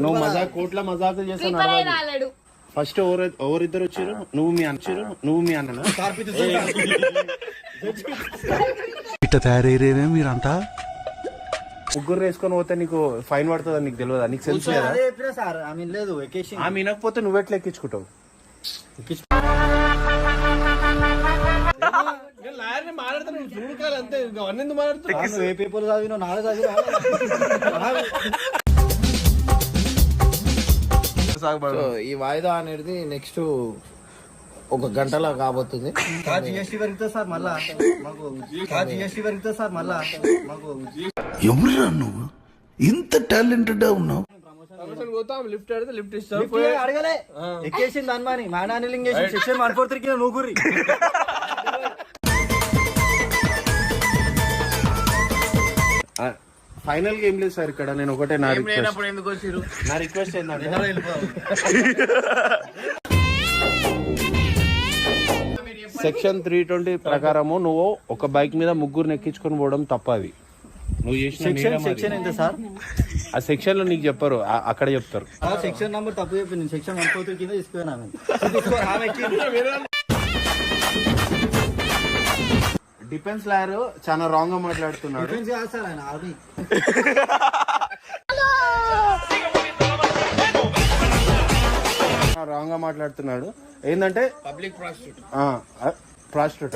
నువ్వు మజాక్ కోట్ల మజాకులు చేస్తాను. ఫస్ట్ ఎవరిద్దరు వచ్చారు? నువ్వు మీ అన్న ఇట్ట తయారయ్యేమే మీరంతా. ముగ్గురు వేసుకొని పోతే నీకు ఫైన్ పడుతుంది, నీకు తెలియదా? నీకు సెన్స్ లేదా? ఆమె వినకపోతే నువ్వెట్లా ఎక్కించుకుంటావు? ఈ వాయిదా అనేది నెక్స్ట్ ఒక గంటలో కాబోతుంది. ఎవరురా నువ్వు ఇంత టాలెంటెడ్ ఉన్నావు? అడగలే ఎక్కేసింది దాని మానానిలింగ్ సెక్షన్ 143 కింద నూగురి. ఫైనల్ గా ఏం లేదు సార్ ఇక్కడ. నేను ఒకటే నా రిక్వెస్ట్ ఏంటంటే సెక్షన్ 320 ప్రకారము నువ్వు ఒక బైక్ మీద ముగ్గురు ఎక్కించుకొని పోవడం తప్పది. నువ్వు చేసిన సెక్షన్ ఎంత సార్? ఆ సెక్షన్ లో నీకు చెప్పరు, అక్కడ చెప్తారు. సెక్షన్ నంబర్ తప్పు చెప్పింది. సెక్షన్ 143 కింద తీసుకున్నాను. డిఫెన్స్ లాయర్ చాలా రాంగ్ గా మాట్లాడుతున్నాడు. రాంగ్ గా మాట్లాడుతున్నాడు. ఏంటంటే పబ్లిక్ ప్రాస్టిట్యూట్